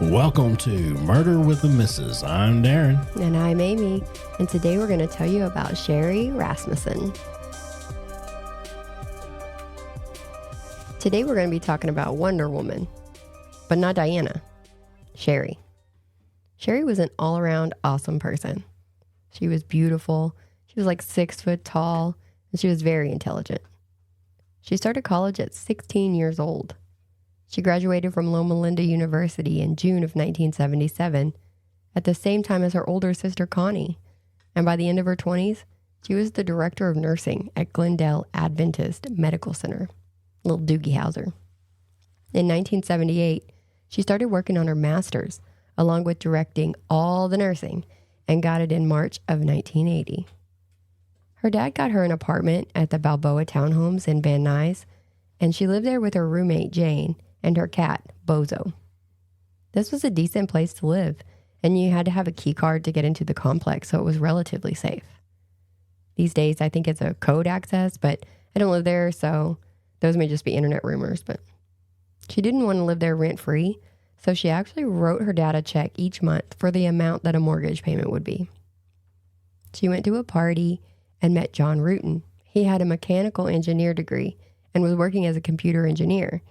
Welcome to Murder with the Missus. I'm Darren. And I'm Amy. And today we're going to tell you about Sherri Rasmussen. Today we're going to be talking about Wonder Woman, but not Diana. Sherri. Sherri was an all-around awesome person. She was beautiful. She was like 6 foot tall, and she was very intelligent. She started college at 16 years old. She graduated from Loma Linda University in June of 1977, at the same time as her older sister Connie. And by the end of her 20s, she was the director of nursing at Glendale Adventist Medical Center, little Doogie Howser. In 1978, she started working on her master's, along with directing all the nursing, and got it in March of 1980. Her dad got her an apartment at the Balboa Townhomes in Van Nuys, and she lived there with her roommate Jane and her cat, Bozo. This was a decent place to live, and you had to have a key card to get into the complex, so it was relatively safe. These days, I think it's a code access, but I don't live there, so those may just be internet rumors. But she didn't want to live there rent-free, so she actually wrote her dad a check each month for the amount that a mortgage payment would be. She went to a party and met John Rutan. He had a mechanical engineer degree and was working as a computer engineer.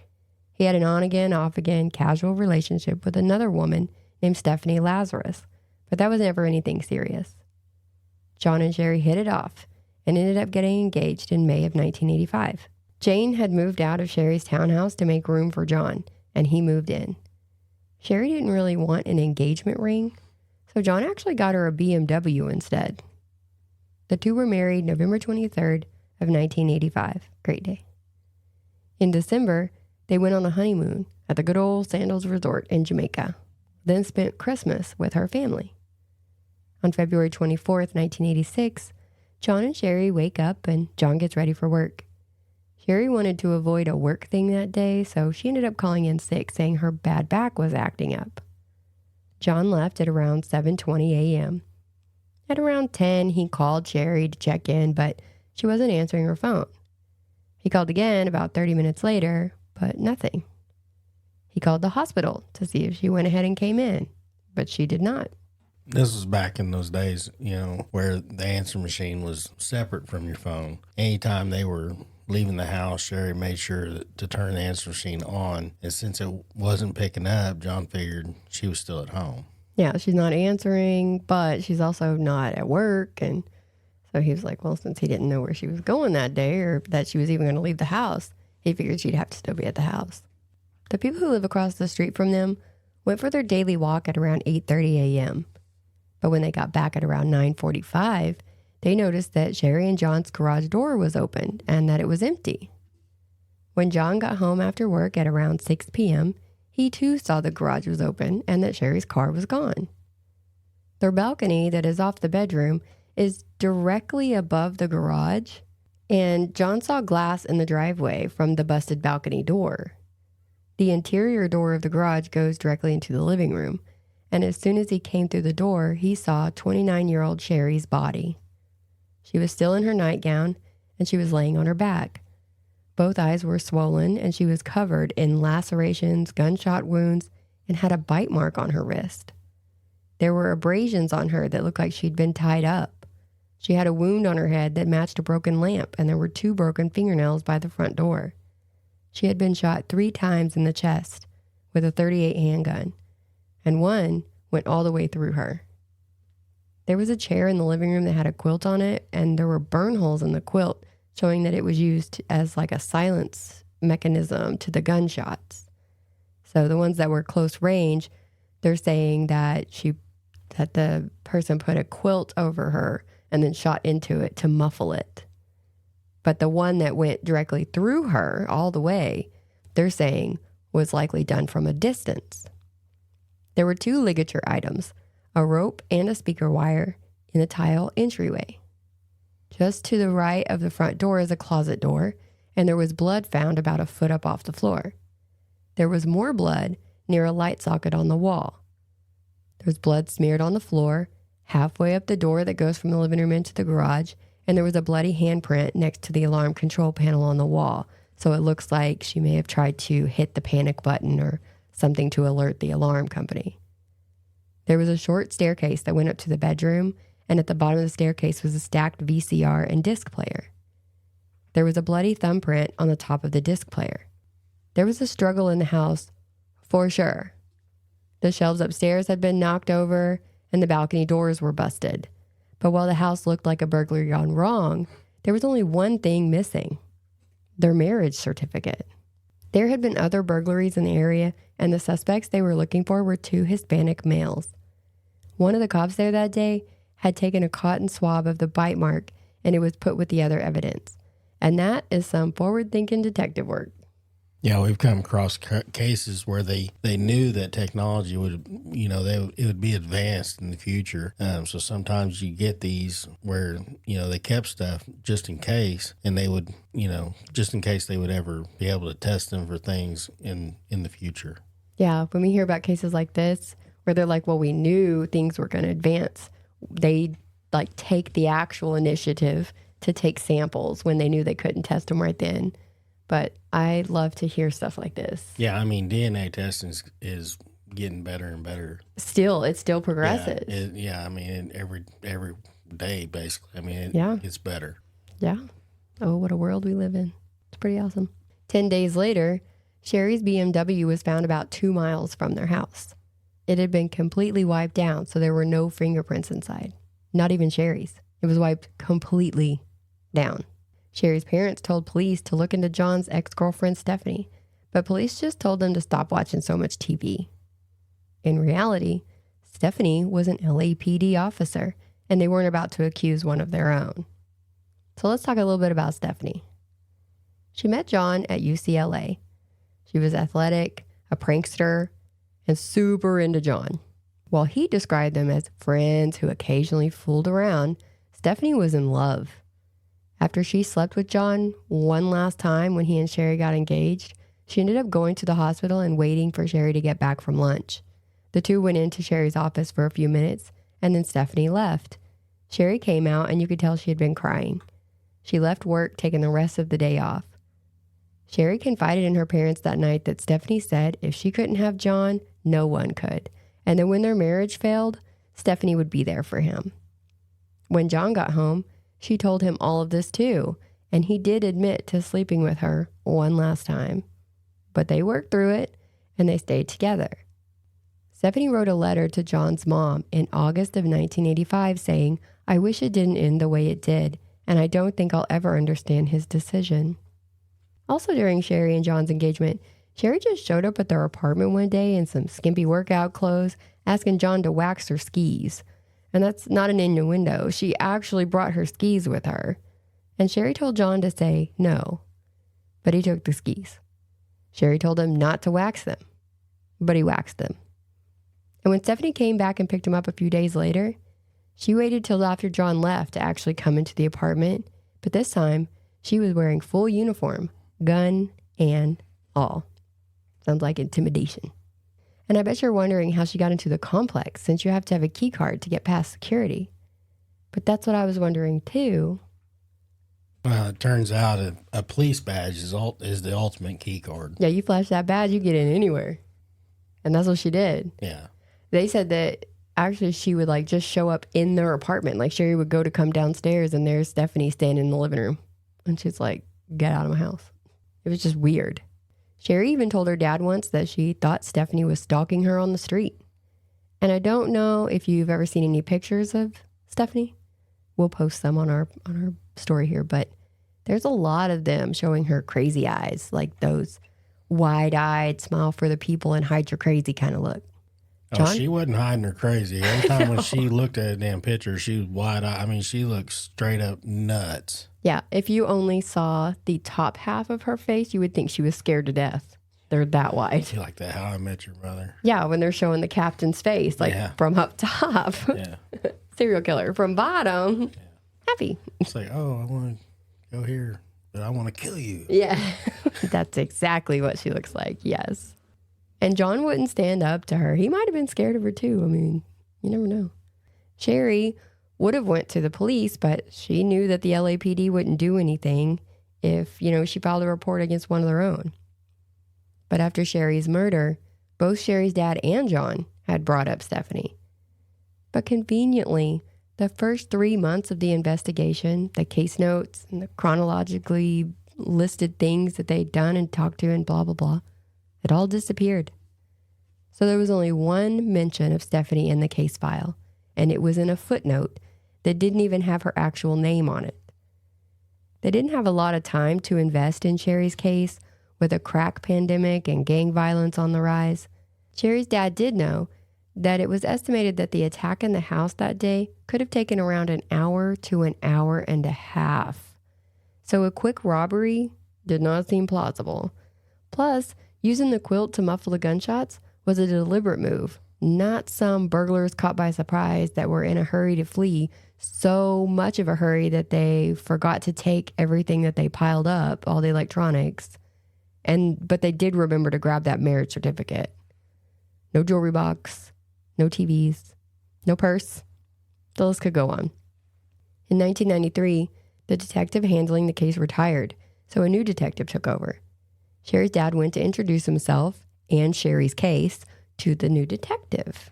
He had an on-again, off-again casual relationship with another woman named Stephanie Lazarus, but that was never anything serious. John and Sherri hit it off and ended up getting engaged in May of 1985. Jane had moved out of Sherri's townhouse to make room for John, and he moved in. Sherri didn't really want an engagement ring, so John actually got her a BMW instead. The two were married November 23rd of 1985. Great day. In December, they went on a honeymoon at the good old Sandals Resort in Jamaica, then spent Christmas with her family. On February 24th, 1986, John and Sherri wake up and John gets ready for work. Sherri wanted to avoid a work thing that day, so she ended up calling in sick, saying her bad back was acting up. John left at around 7:20 a.m. At around 10, he called Sherri to check in, but she wasn't answering her phone. He called again about 30 minutes later, but nothing. He called the hospital to see if she went ahead and came in, but she did not. This was back in those days, where the answer machine was separate from your phone. Anytime they were leaving the house, Sherri made sure to turn the answer machine on. And since it wasn't picking up, John figured she was still at home. Yeah, she's not answering, but she's also not at work. And so he was like, well, since he didn't know where she was going that day or that she was even going to leave the house, he figured she'd have to still be at the house. The people who live across the street from them went for their daily walk at around 8:30 a.m. But when they got back at around 9:45, they noticed that Sherri and John's garage door was open and that it was empty. When John got home after work at around 6 p.m., he too saw the garage was open and that Sherri's car was gone. Their balcony that is off the bedroom is directly above the garage, and John saw glass in the driveway from the busted balcony door. The interior door of the garage goes directly into the living room, and as soon as he came through the door, he saw 29-year-old Sherri's body. She was still in her nightgown, and she was laying on her back. Both eyes were swollen, and she was covered in lacerations, gunshot wounds, and had a bite mark on her wrist. There were abrasions on her that looked like she'd been tied up. She had a wound on her head that matched a broken lamp, and there were 2 broken fingernails by the front door. She had been shot 3 times in the chest with a .38 handgun, and one went all the way through her. There was a chair in the living room that had a quilt on it, and there were burn holes in the quilt, showing that it was used as like a silence mechanism to the gunshots. So the ones that were close range, they're saying that the person put a quilt over her and then shot into it to muffle it. But the one that went directly through her all the way, they're saying was likely done from a distance. There were 2 ligature items, a rope and a speaker wire, in the tile entryway. Just to the right of the front door is a closet door, and there was blood found about a foot up off the floor. There was more blood near a light socket on the wall. There was blood smeared on the floor, halfway up the door that goes from the living room into the garage, and there was a bloody handprint next to the alarm control panel on the wall. So it looks like she may have tried to hit the panic button or something to alert the alarm company. There was a short staircase that went up to the bedroom, and at the bottom of the staircase was a stacked VCR and disc player. There was a bloody thumbprint on the top of the disc player. There was a struggle in the house, for sure. The shelves upstairs had been knocked over, and the balcony doors were busted. But while the house looked like a burglary gone wrong, there was only one thing missing: their marriage certificate. There had been other burglaries in the area, and the suspects they were looking for were 2 Hispanic males. One of the cops there that day had taken a cotton swab of the bite mark, and it was put with the other evidence. And that is some forward-thinking detective work. Yeah, we've come across cases where they knew that technology would, it would be advanced in the future. So sometimes you get these where, they kept stuff just in case, and they would, just in case they would ever be able to test them for things in the future. Yeah, when we hear about cases like this, where they're like, well, we knew things were going to advance, they take the actual initiative to take samples when they knew they couldn't test them right then. But I love to hear stuff like this. Yeah, I mean, DNA testing is getting better and better. It still progresses. I mean, every day, basically. I mean, it gets better. Yeah. Oh, what a world we live in. It's pretty awesome. 10 days later, Sherri's BMW was found about 2 miles from their house. It had been completely wiped down, so there were no fingerprints inside. Not even Sherri's. It was wiped completely down. Sherri's parents told police to look into John's ex-girlfriend, Stephanie, but police just told them to stop watching so much TV. In reality, Stephanie was an LAPD officer, and they weren't about to accuse one of their own. So let's talk a little bit about Stephanie. She met John at UCLA. She was athletic, a prankster, and super into John. While he described them as friends who occasionally fooled around, Stephanie was in love. After she slept with John one last time when he and Sherri got engaged, she ended up going to the hospital and waiting for Sherri to get back from lunch. The two went into Sherri's office for a few minutes, and then Stephanie left. Sherri came out, and you could tell she had been crying. She left work, taking the rest of the day off. Sherri confided in her parents that night that Stephanie said if she couldn't have John, no one could, and that when their marriage failed, Stephanie would be there for him. When John got home, she told him all of this too, and he did admit to sleeping with her one last time. But they worked through it, and they stayed together. Stephanie wrote a letter to John's mom in August of 1985 saying, "I wish it didn't end the way it did, and I don't think I'll ever understand his decision." Also during Sherri and John's engagement, Sherri just showed up at their apartment one day in some skimpy workout clothes, asking John to wax her skis. And that's not an innuendo. She actually brought her skis with her. And Sherri told John to say no, but he took the skis. Sherri told him not to wax them, but he waxed them. And when Stephanie came back and picked him up a few days later, she waited till after John left to actually come into the apartment. But this time, she was wearing full uniform, gun and all. Sounds like intimidation. And I bet you're wondering how she got into the complex, since you have to have a key card to get past security. But that's what I was wondering too. Well, it turns out a police badge is the ultimate key card. Yeah, you flash that badge, you get in anywhere. And that's what she did. Yeah. They said that actually she would just show up in their apartment. Like Sherri would go to come downstairs, and there's Stephanie standing in the living room. And she's like, "Get out of my house." It was just weird. Sherri even told her dad once that she thought Stephanie was stalking her on the street. And I don't know if you've ever seen any pictures of Stephanie. We'll post some on our story here, but there's a lot of them showing her crazy eyes, like those wide-eyed, smile for the people and hide your crazy kind of look. John? Oh, she wasn't hiding her crazy. Every time when she looked at a damn picture, she was wide-eyed. I mean, she looked straight up nuts. Yeah, if you only saw the top half of her face, you would think she was scared to death. They're that wide. You like that How I Met Your Mother? Yeah, when they're showing the captain's face, from up top. Yeah. Serial killer. From bottom, happy. It's like, oh, I want to go here, but I want to kill you. Yeah, that's exactly what she looks like, yes. And John wouldn't stand up to her. He might have been scared of her too. I mean, you never know. Sherri would have went to the police, but she knew that the LAPD wouldn't do anything if, she filed a report against one of their own. But after Sherri's murder, Both Sherri's dad and John had brought up Stephanie. But conveniently, the first 3 months of the investigation, the case notes and the chronologically listed things that they'd done and talked to and blah, blah, blah, it all disappeared. So there was only one mention of Stephanie in the case file, and it was in a footnote that didn't even have her actual name on it. They didn't have a lot of time to invest in Sherri's case with a crack pandemic and gang violence on the rise. Sherri's dad did know that it was estimated that the attack in the house that day could have taken around an hour to an hour and a half. So a quick robbery did not seem plausible. Plus, using the quilt to muffle the gunshots was a deliberate move, not some burglars caught by surprise that were in a hurry to flee, so much of a hurry that they forgot to take everything that they piled up, all the electronics, but they did remember to grab that marriage certificate. No jewelry box, no TVs, no purse. The list could go on. In 1993, the detective handling the case retired, so a new detective took over. Sherri's dad went to introduce himself and Sherri's case to the new detective.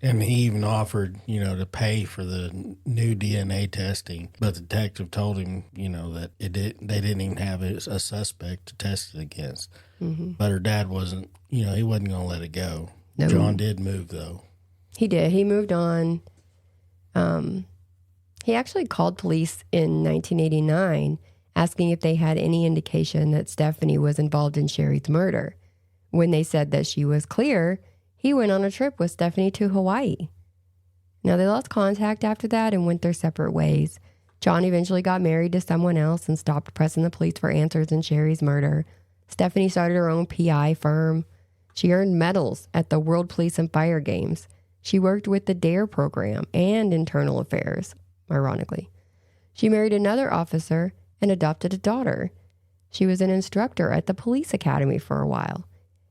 And he even offered, to pay for the new DNA testing. But the detective told him, that they didn't even have a suspect to test it against. Mm-hmm. But her dad wasn't, he wasn't going to let it go. No. John did move, though. He did. He moved on. He actually called police in 1989 asking if they had any indication that Stephanie was involved in Sherri's murder. When they said that she was clear, he went on a trip with Stephanie to Hawaii. Now, they lost contact after that and went their separate ways. John eventually got married to someone else and stopped pressing the police for answers in Sherri's murder. Stephanie started her own PI firm. She earned medals at the World Police and Fire Games. She worked with the DARE program and internal affairs, ironically. She married another officer and adopted a daughter. She was an instructor at the police academy for a while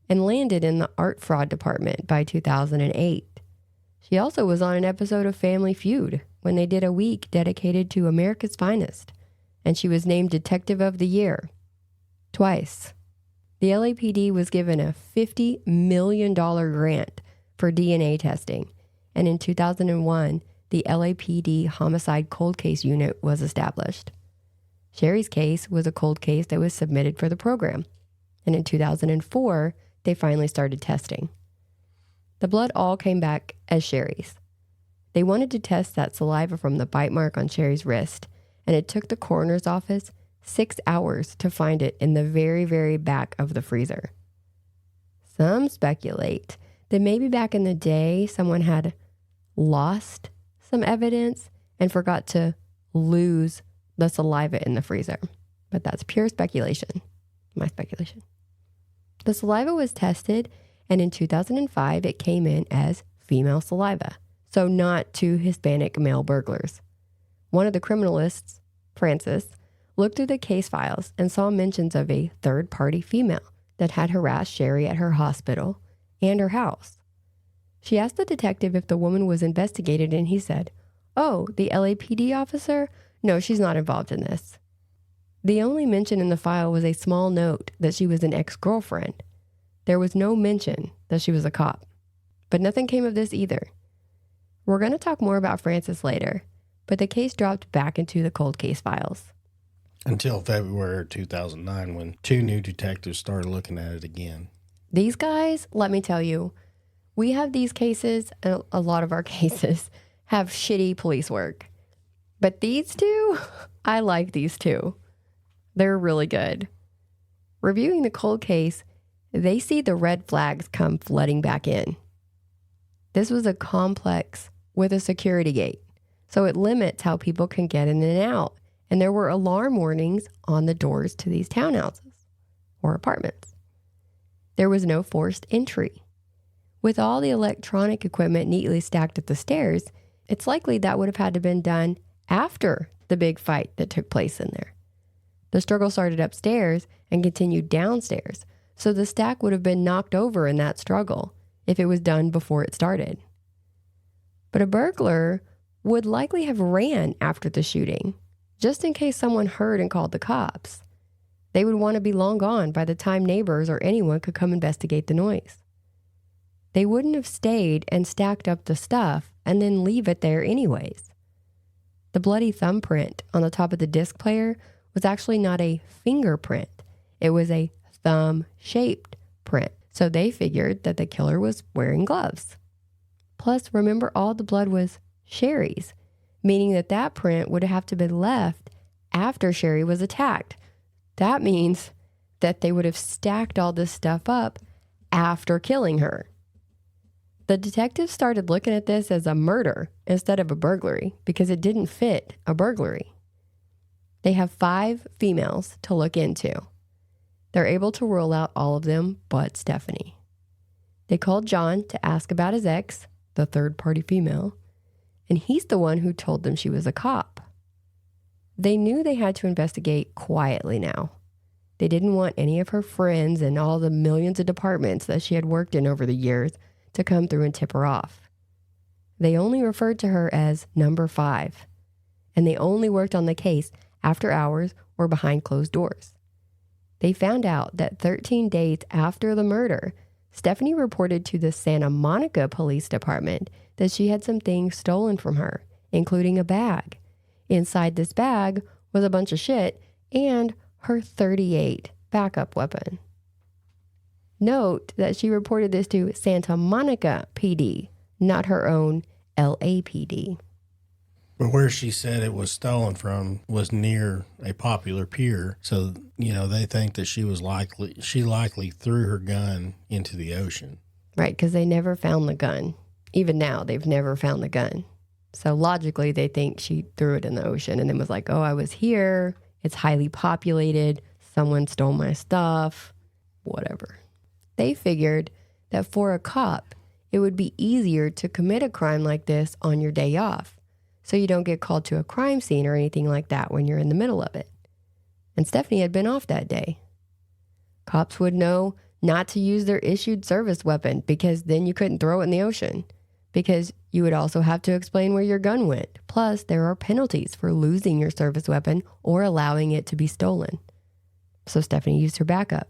and landed in the art fraud department by 2008. She also was on an episode of Family Feud when they did a week dedicated to America's Finest, and she was named Detective of the Year twice. The LAPD was given a $50 million grant for DNA testing, and in 2001, the LAPD Homicide Cold Case Unit was established. Sherri's case was a cold case that was submitted for the program, and in 2004, they finally started testing. The blood all came back as Sherri's. They wanted to test that saliva from the bite mark on Sherri's wrist, and it took the coroner's office 6 hours to find it in the very, very back of the freezer. Some speculate that maybe back in the day, someone had lost some evidence and forgot to lose the saliva in the freezer. But that's pure speculation. My speculation. The saliva was tested, and in 2005, it came in as female saliva, so not to Hispanic male burglars. One of the criminalists, Francis, looked through the case files and saw mentions of a third-party female that had harassed Sherri at her hospital and her house. She asked the detective if the woman was investigated, and he said, "Oh, the LAPD officer? No, she's not involved in this." The only mention in the file was a small note that she was an ex-girlfriend. There was no mention that she was a cop. But nothing came of this either. We're going to talk more about Francis later, but the case dropped back into the cold case files. Until February 2009, when 2 new detectives started looking at it again. These guys, let me tell you, we have these cases, and a lot of our cases have shitty police work. But these 2, I like these 2. They're really good. Reviewing the cold case, they see the red flags come flooding back in. This was a complex with a security gate, so it limits how people can get in and out. And there were alarm warnings on the doors to these townhouses or apartments. There was no forced entry. With all the electronic equipment neatly stacked at the stairs, it's likely that would have had to been done after the big fight that took place in there. The struggle started upstairs and continued downstairs, so the stack would have been knocked over in that struggle if it was done before it started. But a burglar would likely have ran after the shooting, just in case someone heard and called the cops. They would want to be long gone by the time neighbors or anyone could come investigate the noise. they wouldn't have stayed and stacked up the stuff and then leave it there anyways. The bloody thumbprint on the top of the disc player was actually not a fingerprint. It was a thumb-shaped print. So they figured that the killer was wearing gloves. Plus, remember, all the blood was Sherri's, meaning that that print would have to be left after Sherri was attacked. That means that they would have stacked all this stuff up after killing her. The detectives started looking at this as a murder instead of a burglary because it didn't fit a burglary. They have 5 females to look into. They're able to rule out all of them but Stephanie. They called John to ask about his ex, the third-party female, and he's the one who told them she was a cop. They knew they had to investigate quietly now. They didn't want any of her friends and all the millions of departments that she had worked in over the years to come through and tip her off. They only referred to her as number 5, and they only worked on the case after hours or behind closed doors. They found out that 13 days after the murder, Stephanie reported to the Santa Monica Police Department that she had some things stolen from her, including a bag. Inside this bag was a bunch of shit and her .38 backup weapon. Note that she reported this to Santa Monica PD, not her own LAPD. But where she said it was stolen from was near a popular pier. So, they think that she likely threw her gun into the ocean. Right, because they never found the gun. Even now, they've never found the gun. So logically, they think she threw it in the ocean and then was like, oh, I was here. It's highly populated. Someone stole my stuff. Whatever. They figured that for a cop, it would be easier to commit a crime like this on your day off, so you don't get called to a crime scene or anything like that when you're in the middle of it. And Stephanie had been off that day. Cops would know not to use their issued service weapon because then you couldn't throw it in the ocean, because you would also have to explain where your gun went. Plus, there are penalties for losing your service weapon or allowing it to be stolen. So Stephanie used her backup.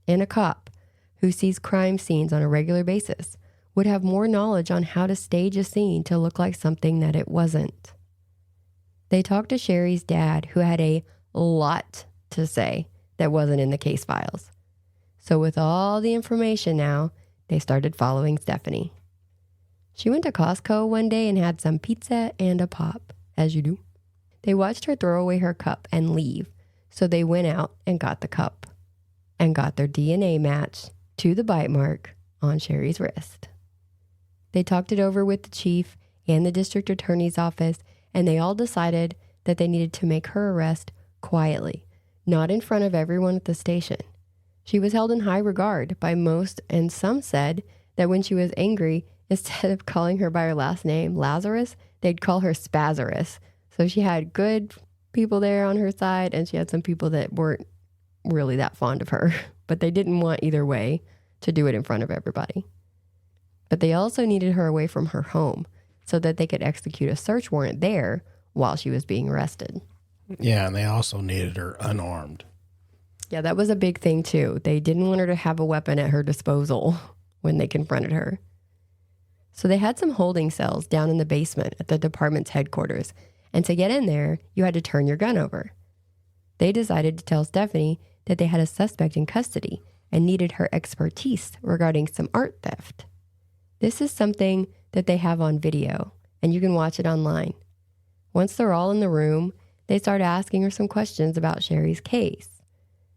And a cop who sees crime scenes on a regular basis would have more knowledge on how to stage a scene to look like something that it wasn't. They talked to Sherri's dad, who had a lot to say that wasn't in the case files. So with all the information now, they started following Stephanie. She went to Costco one day and had some pizza and a pop, as you do. They watched her throw away her cup and leave, so they went out and got the cup and got their DNA match to the bite mark on Sherri's wrist. They talked it over with the chief and the district attorney's office, and they all decided that they needed to make her arrest quietly, not in front of everyone at the station. She was held in high regard by most, and some said that when she was angry, instead of calling her by her last name, Lazarus, they'd call her Spazarus. So she had good people there on her side, and she had some people that weren't really that fond of her, but they didn't want either way to do it in front of everybody. But they also needed her away from her home so that they could execute a search warrant there while she was being arrested. Yeah, and they also needed her unarmed. Yeah, that was a big thing too. They didn't want her to have a weapon at her disposal when they confronted her. So they had some holding cells down in the basement at the department's headquarters, and to get in there, you had to turn your gun over. They decided to tell Stephanie that they had a suspect in custody and needed her expertise regarding some art theft. This is something that they have on video, and you can watch it online. Once they're all in the room, they start asking her some questions about Sherri's case.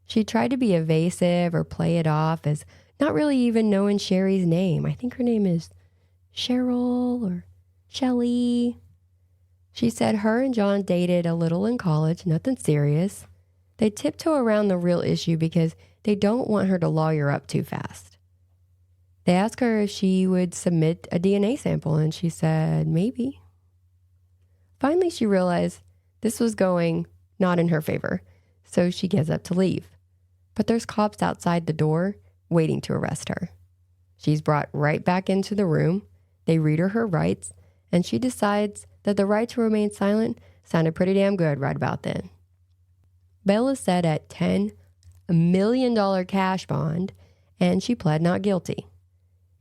She tried to be evasive or play it off as not really even knowing Sherri's name. I think her name is Cheryl or Shelly. She said her and John dated a little in college, nothing serious. They tiptoe around the real issue because they don't want her to lawyer up too fast. They asked her if she would submit a DNA sample, and she said maybe. Finally, she realized this was going not in her favor, so she gets up to leave. But there's cops outside the door waiting to arrest her. She's brought right back into the room. They read her rights, and she decides that the right to remain silent sounded pretty damn good right about then. Bail is set at $10 million cash bond, and she pled not guilty.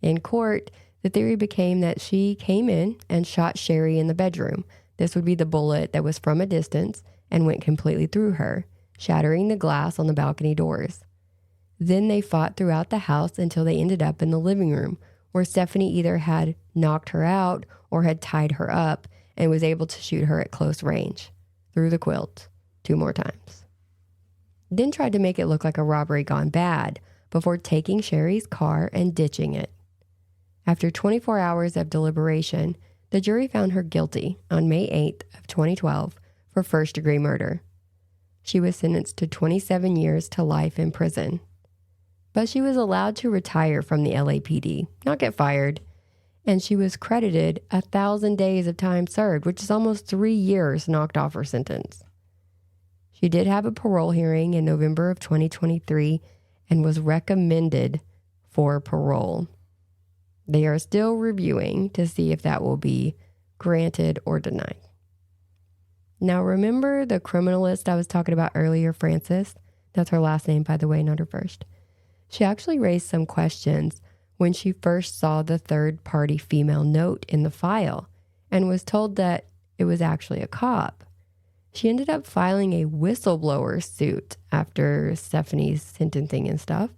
In court, the theory became that she came in and shot Sherri in the bedroom. This would be the bullet that was from a distance and went completely through her, shattering the glass on the balcony doors. Then they fought throughout the house until they ended up in the living room, where Stephanie either had knocked her out or had tied her up and was able to shoot her at close range, through the quilt, 2 more times. Then tried to make it look like a robbery gone bad before taking Sherri's car and ditching it. After 24 hours of deliberation, the jury found her guilty on May 8th of 2012 for first-degree murder. She was sentenced to 27 years to life in prison. But she was allowed to retire from the LAPD, not get fired, and she was credited 1,000 days of time served, which is almost 3 years knocked off her sentence. She did have a parole hearing in November of 2023 and was recommended for parole. They are still reviewing to see if that will be granted or denied. Now, remember the criminalist I was talking about earlier, Frances? That's her last name, by the way, not her first. She actually raised some questions when she first saw the third-party female note in the file and was told that it was actually a cop. She ended up filing a whistleblower suit after Stephanie's sentencing and stuff,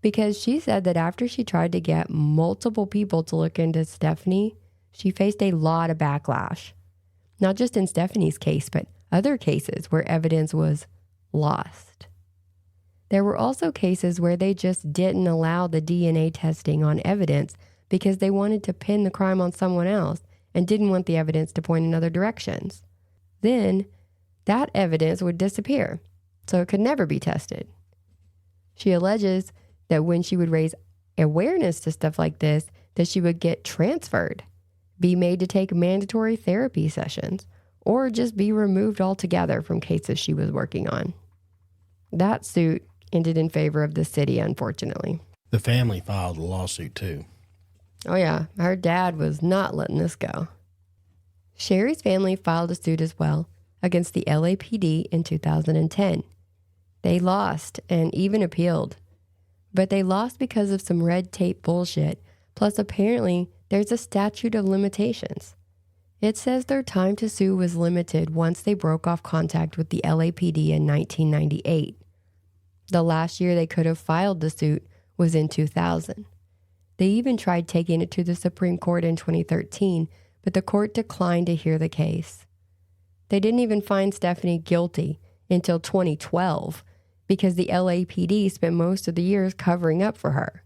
because she said that after she tried to get multiple people to look into Stephanie, she faced a lot of backlash. Not just in Stephanie's case, but other cases where evidence was lost. There were also cases where they just didn't allow the DNA testing on evidence because they wanted to pin the crime on someone else and didn't want the evidence to point in other directions. Then that evidence would disappear, so it could never be tested. She alleges that when she would raise awareness to stuff like this, that she would get transferred, be made to take mandatory therapy sessions, or just be removed altogether from cases she was working on. That suit ended in favor of the city, unfortunately. The family filed a lawsuit too. Oh yeah, her dad was not letting this go. Sherri's family filed a suit as well against the LAPD in 2010. They lost and even appealed. But they lost because of some red tape bullshit, plus apparently there's a statute of limitations. It says their time to sue was limited once they broke off contact with the LAPD in 1998. The last year they could have filed the suit was in 2000. They even tried taking it to the Supreme Court in 2013, but the court declined to hear the case. They didn't even find Stephanie guilty until 2012 because the LAPD spent most of the years covering up for her.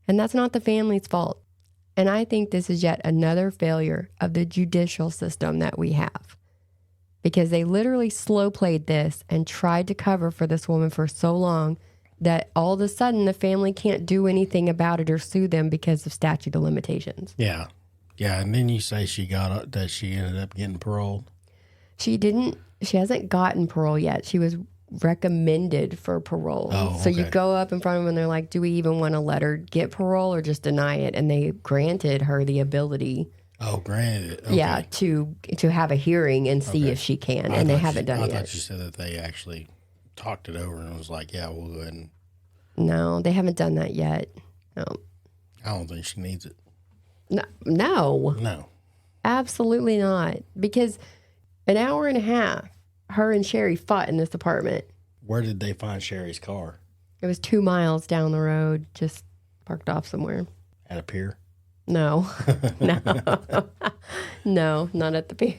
And that's not the family's fault. And I think this is yet another failure of the judicial system that we have. Because they literally slow played this and tried to cover for this woman for so long that all of a sudden the family can't do anything about it or sue them because of statute of limitations. Yeah. Yeah, and then you say she ended up getting paroled. She hasn't gotten parole yet. She was recommended for parole. Oh, so you okay. go up in front of them and they're like, do we even want to let her get parole or just deny it? And they granted her the ability. Oh, granted. Okay. Yeah, to have a hearing and see if she can. And they haven't done it yet. I thought you said that they actually talked it over and was like, yeah, we'll go ahead and... No, they haven't done that yet. No. I don't think she needs it. No. Absolutely not. Because an hour and a half, her and Sherri fought in this apartment. Where did they find Sherri's car? It was 2 miles down the road, just parked off somewhere. At a pier? No. No, not at the pier.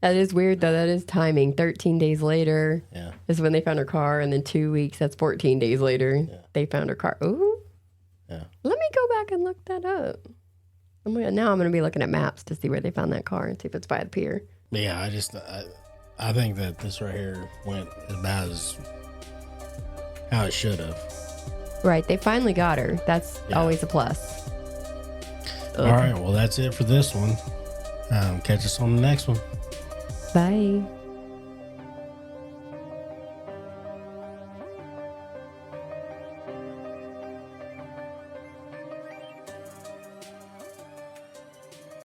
That is weird, though. That is timing. 13 days later is when they found her car, and then 2 weeks, that's 14 days later, they found her car. Ooh. Yeah. Let me go back and look that up. Now I'm going to be looking at maps to see where they found that car and see if it's by the pier. Yeah, I think that this right here went about as how it should have. Right. They finally got her. That's always a plus. All right. Well, that's it for this one. Catch us on the next one. Bye.